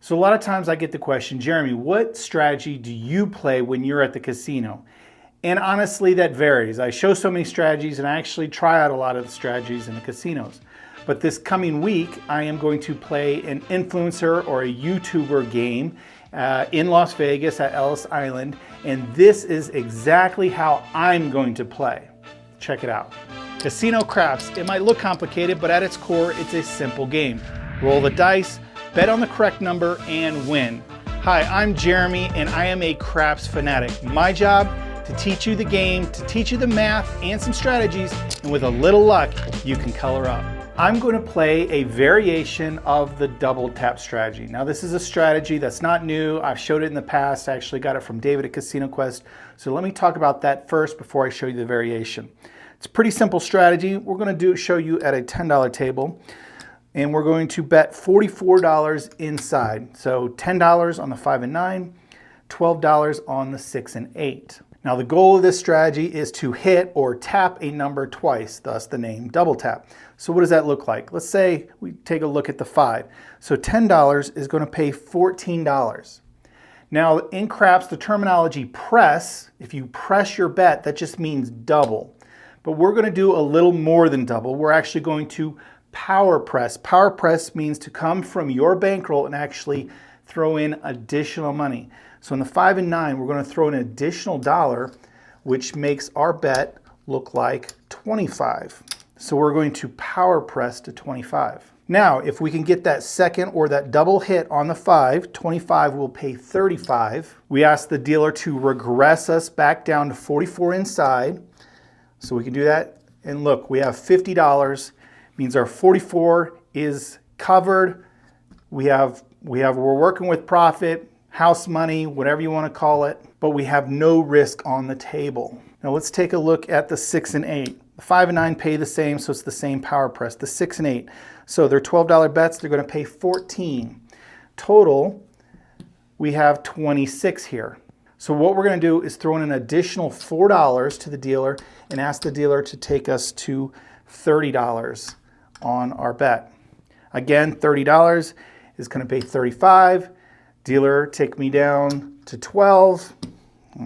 So a lot of times I get the question, Jeremy, what strategy do you play when you're at the casino? And honestly, that varies. I show so many strategies and I actually try out a lot of the strategies in the casinos. But this coming week, I am going to play an influencer or a YouTuber game in Las Vegas at Ellis Island. And this is exactly how I'm going to play. Check it out. Casino craps. It might look complicated, but at its core, it's a simple game. Roll the dice, bet on the correct number, and win. Hi, I'm Jeremy, and I am a craps fanatic. My job, to teach you the game, to teach you the math and some strategies, and with a little luck, you can color up. I'm going to play a variation of the double tap strategy. Now, this is a strategy that's not new. I've showed it in the past. I actually got it from David at Casino Quest. So let me talk about that first before I show you the variation. It's a pretty simple strategy. We're going to show you at a $10 table. And we're going to bet $44 inside. So $10 on the 5 and 9, $12 on the 6 and 8. Now the goal of this strategy is to hit or tap a number twice, thus the name double tap. So what does that look like? Let's say we take a look at the 5. So $10 is going to pay $14. Now in craps, the terminology press, if you press your bet, that just means double. But we're going to do a little more than double. We're actually going to power press. Power press means to come from your bankroll and actually throw in additional money. So in the 5 and 9, we're going to throw an additional $1, which makes our bet look like 25. So we're going to power press to 25. Now, if we can get that second or that double hit on the 5, 25 will pay 35. We ask the dealer to regress us back down to 44 inside. So we can do that. And look, we have $50. Means our 44 is covered. We're working with profit, house money, whatever you want to call it, but we have no risk on the table. Now let's take a look at the 6 and 8. The 5 and 9 pay the same, so it's the same power press. The 6 and 8. So they're $12 bets, they're going to pay 14. Total, we have 26 here. So what we're going to do is throw in an additional $4 to the dealer and ask the dealer to take us to $30 on our bet. Again, $30 is going to pay 35. Dealer, take me down to 12.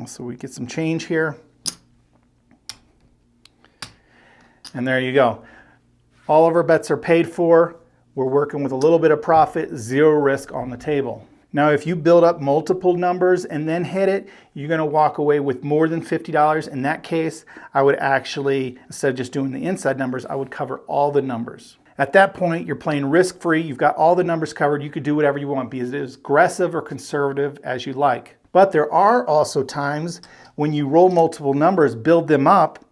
So we get some change here. And there you go. All of our bets are paid for. We're working with a little bit of profit, zero risk on the table. Now, if you build up multiple numbers and then hit it, you're going to walk away with more than $50. In that case, I would actually, instead of just doing the inside numbers, I would cover all the numbers. At that point, you're playing risk-free. You've got all the numbers covered. You could do whatever you want, be as aggressive or conservative as you like. But there are also times when you roll multiple numbers, build them up,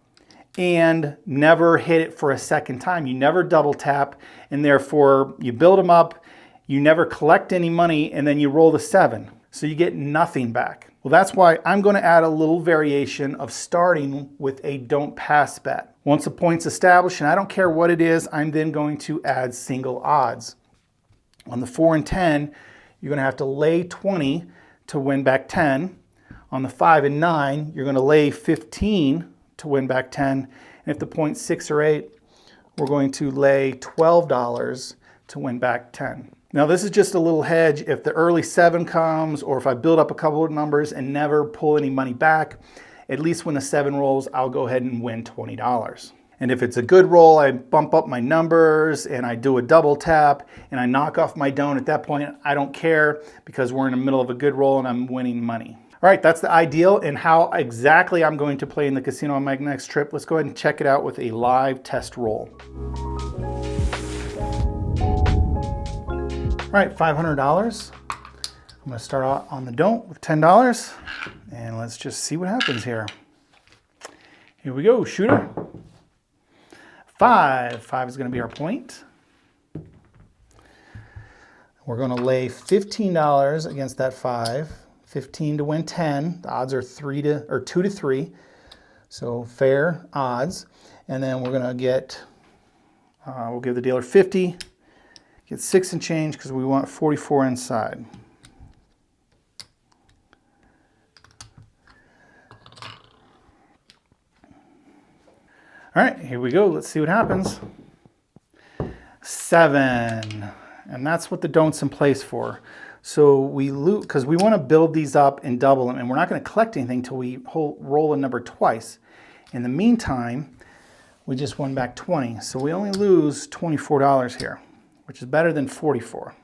and never hit it for a second time. You never double tap, and therefore you build them up, you never collect any money, and then you roll the 7. So you get nothing back. Well, that's why I'm going to add a little variation of starting with a don't pass bet. Once a point's established, and I don't care what it is, I'm then going to add single odds. On the 4 and 10, you're going to have to lay 20 to win back 10. On the 5 and 9, you're going to lay 15 to win back 10. And if the point's 6 or 8, we're going to lay $12 to win back 10. Now this is just a little hedge. If the early 7 comes, or if I build up a couple of numbers and never pull any money back, at least when the 7 rolls, I'll go ahead and win $20. And if it's a good roll, I bump up my numbers and I do a double tap and I knock off my don't. At that point, I don't care because we're in the middle of a good roll and I'm winning money. All right, that's the ideal and how exactly I'm going to play in the casino on my next trip. Let's go ahead and check it out with a live test roll. All right, $500. I'm gonna start out on the don't with $10, and let's just see what happens here. Here we go, shooter. 5. 5 is gonna be our point. We're gonna lay $15 against that 5. 15 to win 10. The odds are 2 to 3, so fair odds. And then we're gonna get, we'll give the dealer 50. Get 6 and change because we want 44 inside. All right, here we go. Let's see what happens. 7. And that's what the don't's in place for. So we lose, because we want to build these up and double them, and we're not going to collect anything until we roll a number twice. In the meantime, we just won back 20. So we only lose $24 here, which is better than 44.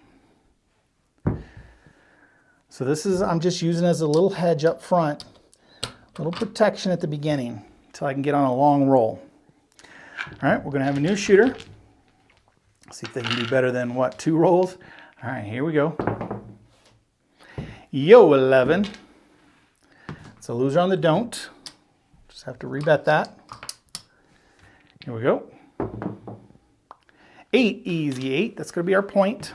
So this is, I'm just using as a little hedge up front, a little protection at the beginning until I can get on a long roll. All right, we're going to have a new shooter. See if they can do better than what, 2 rolls? All right, here we go. Yo, 11. It's a loser on the don't. Just have to rebet that. Here we go. 8, easy 8. That's going to be our point.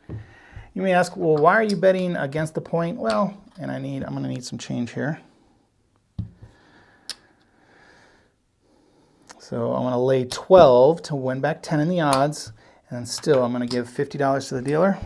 You may ask, well, why are you betting against the point? Well, and I'm going to need some change here. So I'm going to lay 12 to win back 10 in the odds, and then still I'm going to give $50 to the dealer.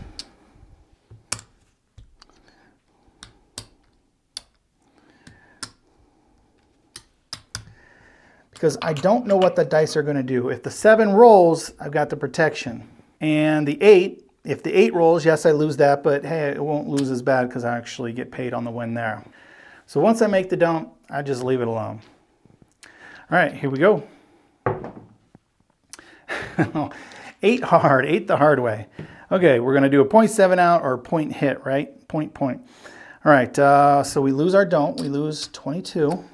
Because I don't know what the dice are going to do. If the 7 rolls, I've got the protection. And the 8, if the 8 rolls, yes, I lose that, but hey, it won't lose as bad because I actually get paid on the win there. So once I make the don't, I just leave it alone. All right, here we go. 8 hard, 8 the hard way. Okay, we're going to do a 0.7 out or point hit, right? Point. All right, so we lose our don't. We lose 22.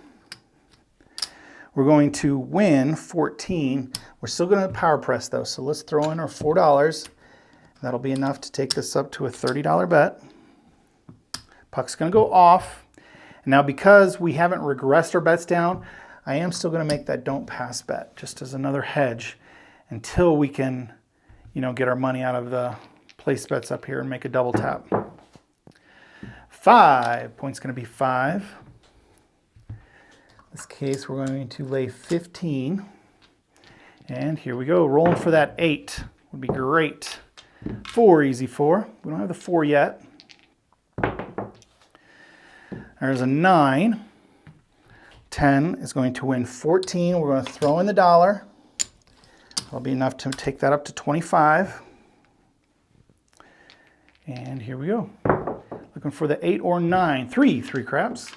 We're going to win 14. We're still going to power press though, so let's throw in our $4. That'll be enough to take this up to a $30 bet. Puck's going to go off. And now because we haven't regressed our bets down, I am still going to make that don't pass bet just as another hedge until we can, get our money out of the place bets up here and make a double tap. 5, point's going to be 5. In this case, we're going to lay 15. And here we go, rolling for that 8 would be great. 4, easy 4. We don't have the 4 yet. There's a 9. 10 is going to win 14. We're going to throw in the $1. That'll be enough to take that up to 25. And here we go. Looking for the 8 or 9. 3 craps.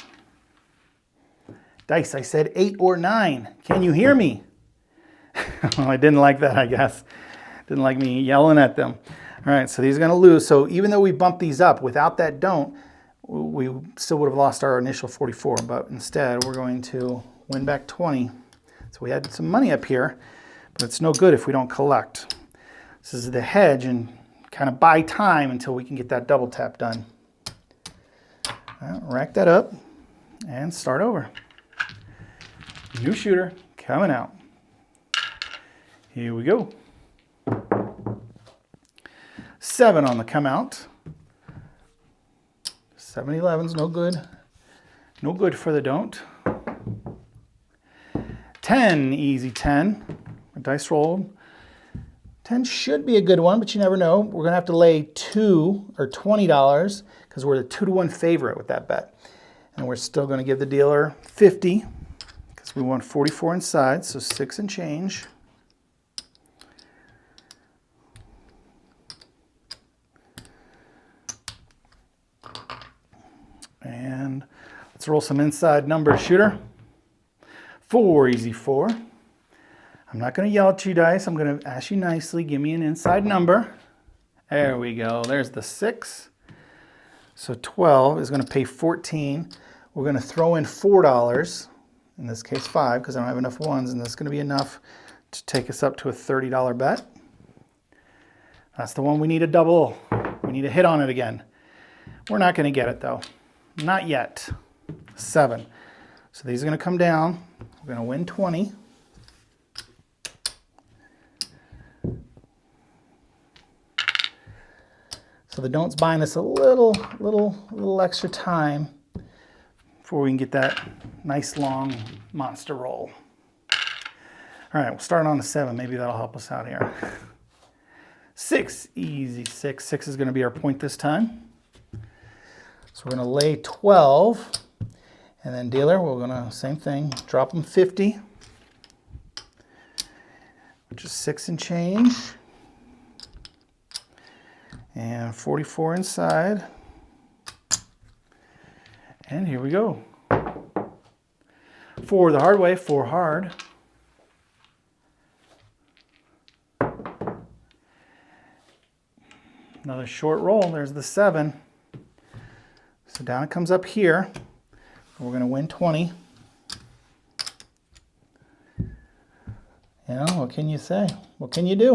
Dice, I said 8 or 9. Can you hear me? Well, I didn't like that, I guess. Didn't like me yelling at them. All right, so these are going to lose. So even though we bumped these up, without that don't, we still would have lost our initial 44, but instead we're going to win back 20. So we had some money up here, but it's no good if we don't collect. This is the hedge and kind of buy time until we can get that double tap done. Rack that up and start over. New shooter coming out. Here we go. 7 on the come out. 7-11's no good. No good for the don't. 10, easy 10. A dice rolled. 10 should be a good one, but you never know. We're going to have to lay 2 or $20 because we're the 2-to-1 favorite with that bet. And we're still going to give the dealer 50 because we want 44 inside, so 6 and change. And let's roll some inside numbers, shooter. 4, easy 4. I'm not going to yell at you, dice. I'm going to ask you nicely. Give me an inside number. There we go. There's the 6. So 12 is going to pay 14. We're going to throw in $4, in this case 5, because I don't have enough ones, and that's going to be enough to take us up to a $30 bet. That's the one we need a double. We need a hit on it again. We're not going to get it, though. Not yet. 7. So these are going to come down. We're going to win 20. So the don't's buying us a little extra time before we can get that nice long monster roll. All right, we'll start on the 7. Maybe that'll help us out here. 6, easy 6. 6 is going to be our point this time. So we're going to lay 12, and then dealer, we're going to, same thing, drop them 50, which is 6 and change. And 44 inside. And here we go. 4 the hard way, 4 hard. Another short roll, there's the 7. So down it comes up here. We're going to win 20. You know, what can you say? What can you do?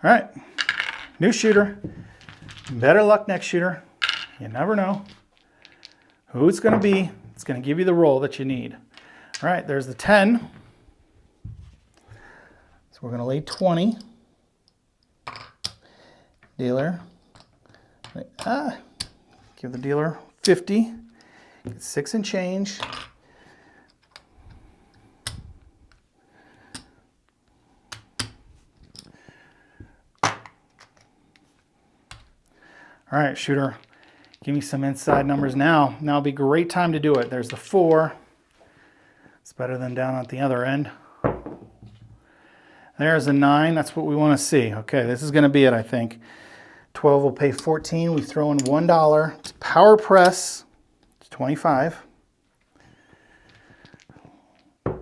All right, new shooter. Better luck next shooter. You never know who it's going to be. It's going to give you the roll that you need. All right, there's the 10. So we're going to lay 20. Dealer. Give the dealer 50. Get 6 and change. All right, shooter, give me some inside numbers now. Now would be a great time to do it. There's the 4. It's better than down at the other end. There's a 9. That's what we want to see. Okay, this is going to be it, I think. 12 will pay 14. We throw in $1. It's power press. It's 25.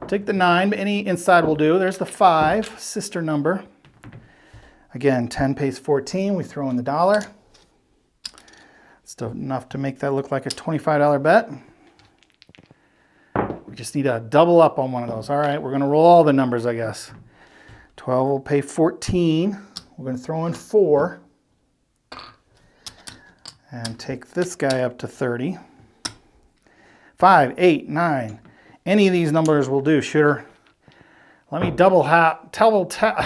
Take the 9, but any inside will do. There's the 5, sister number. Again, 10 pays 14. We throw in the $1. Still enough to make that look like a $25 bet. We just need to double up on one of those. All right, we're going to roll all the numbers, I guess. 12 will pay 14. We're going to throw in 4. And take this guy up to 30. 5, 8, 9. Any of these numbers will do, shooter. Let me double tap.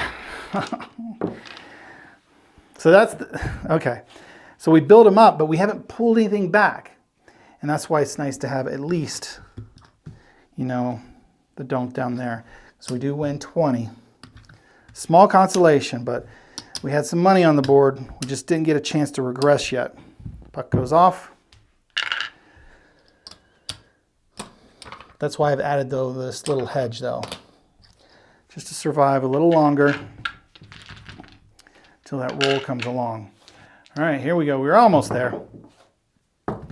So that's okay. So we build them up, but we haven't pulled anything back. And that's why it's nice to have at least, you know, the don't down there. So we do win 20. Small consolation, but we had some money on the board. We just didn't get a chance to regress yet. Puck goes off. That's why I've added, though, this little hedge, though. Just to survive a little longer until that roll comes along. All right, here we go. We're almost there.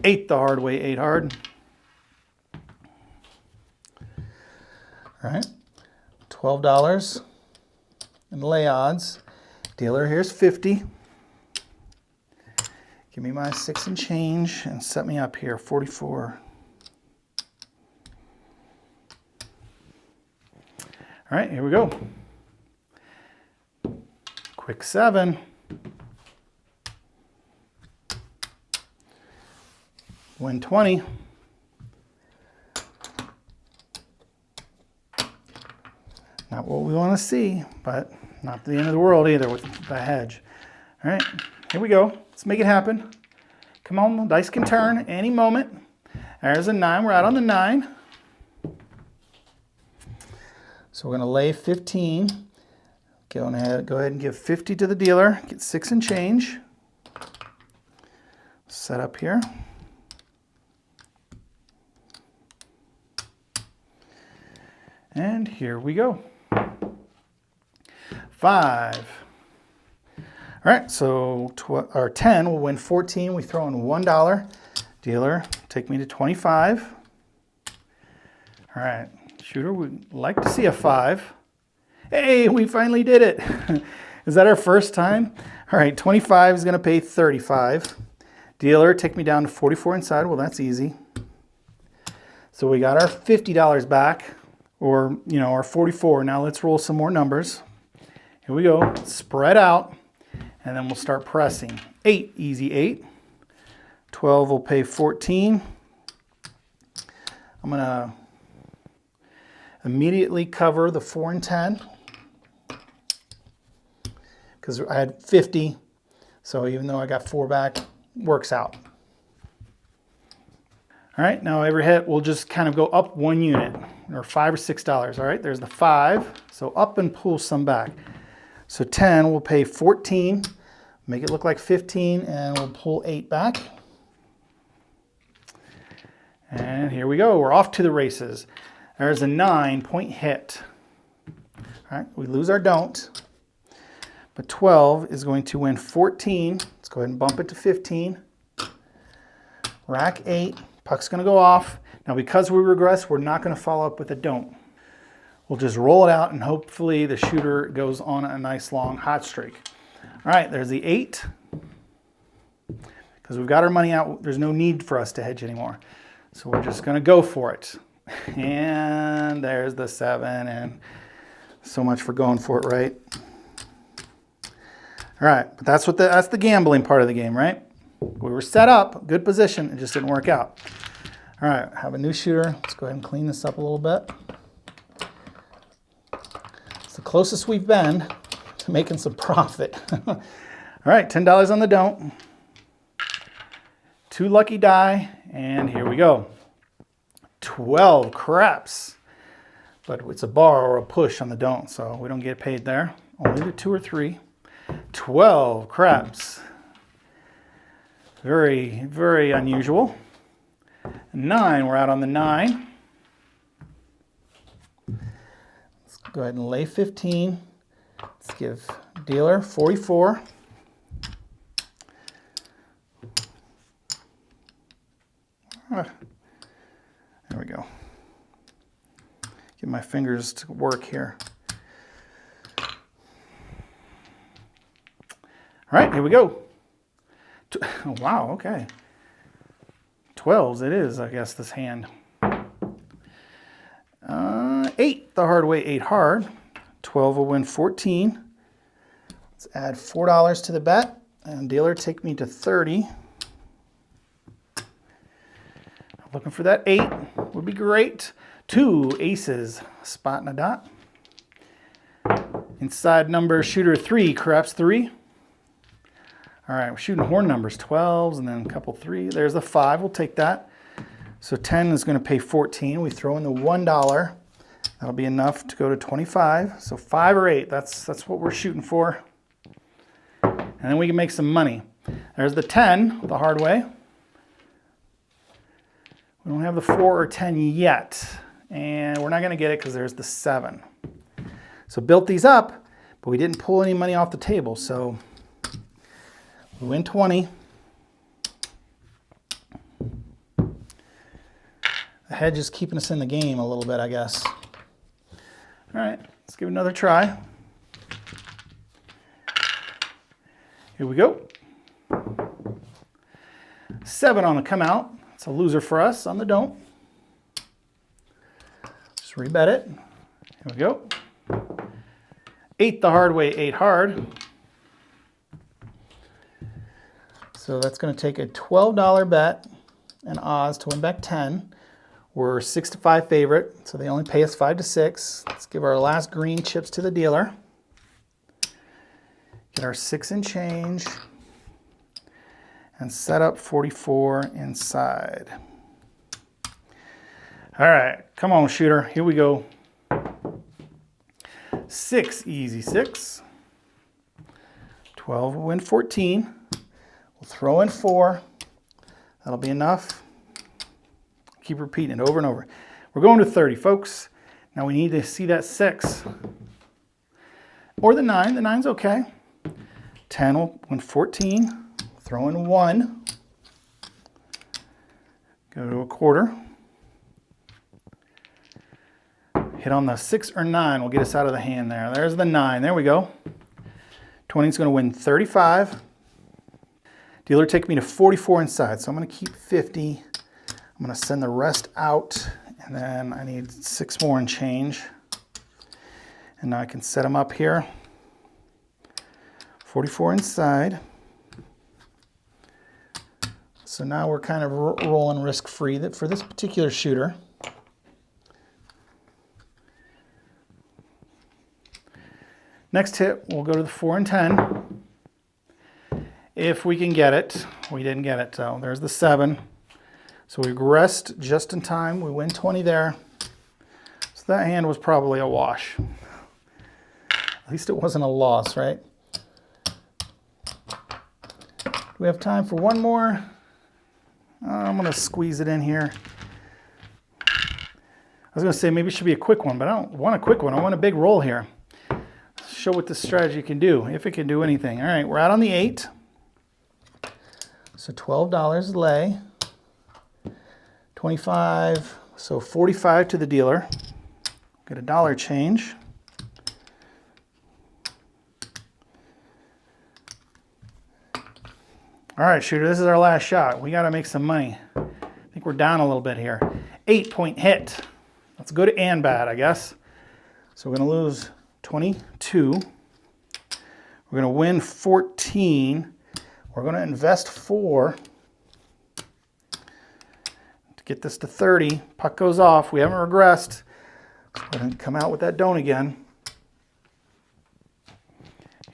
8 the hard way, 8 hard. All right, $12 in lay odds. Dealer, here's 50. Give me my 6 and change and set me up here, 44. All right, here we go. Quick 7. Win 20. Not what we want to see, but not the end of the world either with the hedge. All right, here we go. Let's make it happen. Come on, the dice can turn any moment. There's a 9. We're out on the 9. So we're going to lay 15. Go ahead and give 50 to the dealer. Get 6 and change. Set up here. And here we go. 5. All right, so 10 will win 14. We throw in $1. Dealer, take me to 25. All right, shooter, we'd like to see a 5. Hey, we finally did it. Is that our first time? All right, 25 is going to pay 35. Dealer, take me down to 44 inside. Well, that's easy. So we got our $50 back, or, you know, our 44. Now let's roll some more numbers. Here we go. Spread out, and then we'll start pressing. 8, easy 8. 12 will pay 14. I'm going to immediately cover the 4 and 10 because I had 50. So even though I got 4 back, works out. All right, now every hit we'll just kind of go up 1 unit, or $5 or $6. All right, there's the 5. So up and pull some back. So 10 will pay 14. Make it look like 15, and we'll pull 8 back. And here we go. We're off to the races. There's a 9-point hit. All right, we lose our don't. But 12 is going to win 14. Let's go ahead and bump it to 15. Rack 8. Puck's going to go off. Now, because we regress, we're not going to follow up with a don't. We'll just roll it out, and hopefully the shooter goes on a nice long hot streak. All right, there's the 8. Because we've got our money out, there's no need for us to hedge anymore. So we're just going to go for it. And there's the 7, and so much for going for it, right? All right, but that's the gambling part of the game, right? We were set up, good position, it just didn't work out. All right, have a new shooter. Let's go ahead and clean this up a little bit. It's the closest we've been to making some profit. All right, $10 on the don't. 2 lucky die, and here we go. 12 craps. But it's a bar or a push on the don't, so we don't get paid there. Only the 2 or 3. 12 craps. Very, very unusual. 9, we're out on the 9. Let's go ahead and lay 15. Let's give dealer 44. There we go. Get my fingers to work here. All right, here we go. Oh, wow, okay. 12s it is, I guess, this hand. 8, the hard way, 8 hard. 12 will win 14. Let's add $4 to the bet. And dealer, take me to 30. Looking for that 8 would be great. 2 aces, spot and a dot. Inside number shooter 3, craps 3. All right, we're shooting horn numbers, 12s and then a couple 3. There's the 5, we'll take that. So 10 is going to pay 14. We throw in the $1. That'll be enough to go to 25. So 5 or 8, that's what we're shooting for. And then we can make some money. There's the 10, the hard way. We don't have the 4 or 10 yet. And we're not going to get it because there's the 7. So built these up, but we didn't pull any money off the table. So we win 20. The hedge is keeping us in the game a little bit, I guess. All right, let's give it another try. Here we go. 7 on the come out. It's a loser for us on the don't. Just rebet it. Here we go. 8 the hard way, 8 hard. So that's going to take a $12 bet and odds to win back 10. We're 6-5 favorite, so they only pay us 5-6. Let's give our last green chips to the dealer. Get our 6 and change. And set up 44 inside. All right, come on, shooter. Here we go. 6, easy 6. 12 will win 14. We'll throw in 4. That'll be enough. Keep repeating it over and over. We're going to 30, folks. Now we need to see that 6. Or the 9. The 9's okay. 10 will win 14. Throw in 1. Go to a quarter. Hit on the 6 or 9 will get us out of the hand there. There's the 9. There we go. 20 is going to win 35. Dealer, take me to 44 inside. So I'm going to keep 50. I'm going to send the rest out. And then I need 6 more and change. And now I can set them up here. 44 inside. So now we're kind of rolling risk-free for this particular shooter. Next hit, we'll go to the 4 and 10. If we can get it. We didn't get it, so there's the 7. So we regressed just in time. We win 20 there. So that hand was probably a wash. At least it wasn't a loss, right? Do we have time for one more? I'm going to squeeze it in here. I was going to say maybe it should be a quick one, but I don't want a quick one. I want a big roll here. show what this strategy can do, if it can do anything. All right, we're out on the 8. So $12 lay. 25, so 45 to the dealer. Get a dollar change. All right, shooter, this is our last shot. We got to make some money. I think we're down a little bit here. 8-point hit. That's good and bad, I guess. So we're going to lose 22. We're going to win 14. We're going to invest 4 to get this to 30. Puck goes off. We haven't regressed. We're going to come out with that don't again.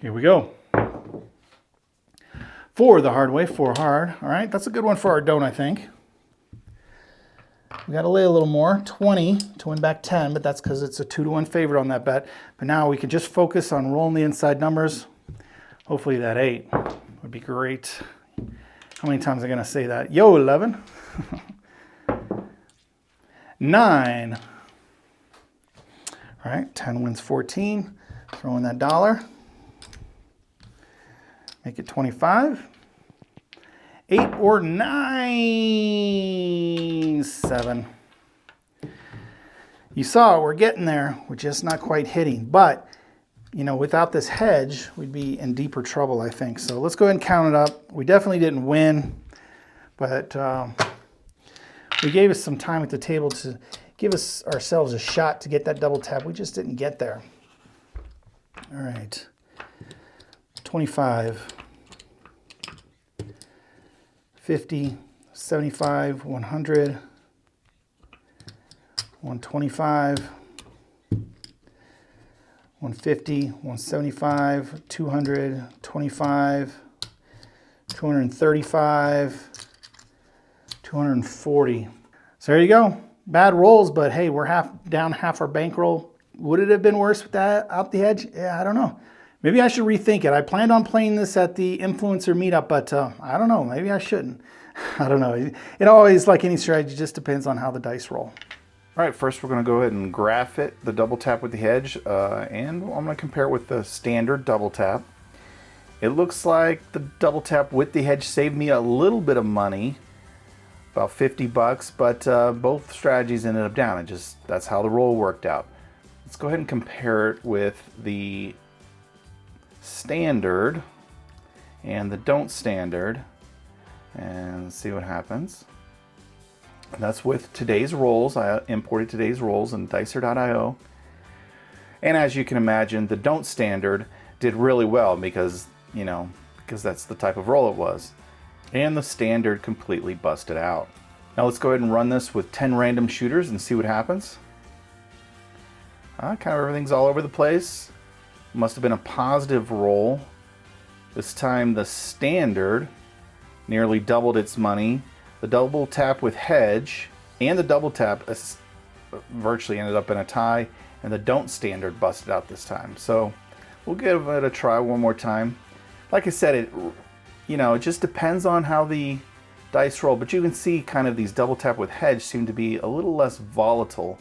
Here we go. 4 the hard way, 4 hard. All right, that's a good one for our don't, I think. We got to lay a little more, 20 to win back 10, but that's because it's a 2-to-1 favorite on that bet. But now we can just focus on rolling the inside numbers. Hopefully that 8 would be great. How many times am I going to say that? Yo, 11. 9. All right, 10 wins 14. Throw in that dollar. Make it 25. 8 or 9. 7. You saw it, we're getting there. We're just not quite hitting. But, you know, without this hedge, we'd be in deeper trouble, I think. So let's go ahead and count it up. We definitely didn't win, but we gave us some time at the table to give ourselves a shot to get that double tap. We just didn't get there. All right. 25. 50, 75, 100, 125, 150, 175, 225, 235, 240. So there you go. Bad rolls, but hey, we're down half our bankroll. Would it have been worse with that out the edge? Yeah, I don't know. Maybe I should rethink it. I planned on playing this at the influencer meetup, but I don't know. Maybe I shouldn't. I don't know. It always, like any strategy, just depends on how the dice roll. All right, first we're going to go ahead and graph it, the double tap with the hedge, and I'm going to compare it with the standard double tap. It looks like the double tap with the hedge saved me a little bit of money, about 50 bucks, but both strategies ended up down. That's how the roll worked out. Let's go ahead and compare it with the standard and the don't standard and see what happens. And that's with today's rolls. I imported today's rolls in dicer.io, and as you can imagine, the don't standard did really well because that's the type of roll it was, and the standard completely busted out. Now let's go ahead and run this with 10 random shooters and see what happens. Kind of everything's all over the place. Must have been a positive roll. This time the standard nearly doubled its money. The double tap with hedge and the double tap virtually ended up in a tie, and the don't standard busted out this time. So we'll give it a try one more time. Like I said, it just depends on how the dice roll, but you can see kind of these double tap with hedge seem to be a little less volatile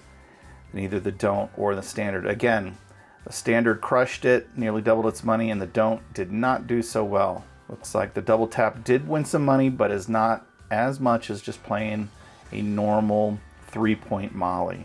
than either the don't or the standard. Again, the standard crushed it, nearly doubled its money, and the don't did not do so well. Looks like the double tap did win some money, but is not as much as just playing a normal 3-point molly.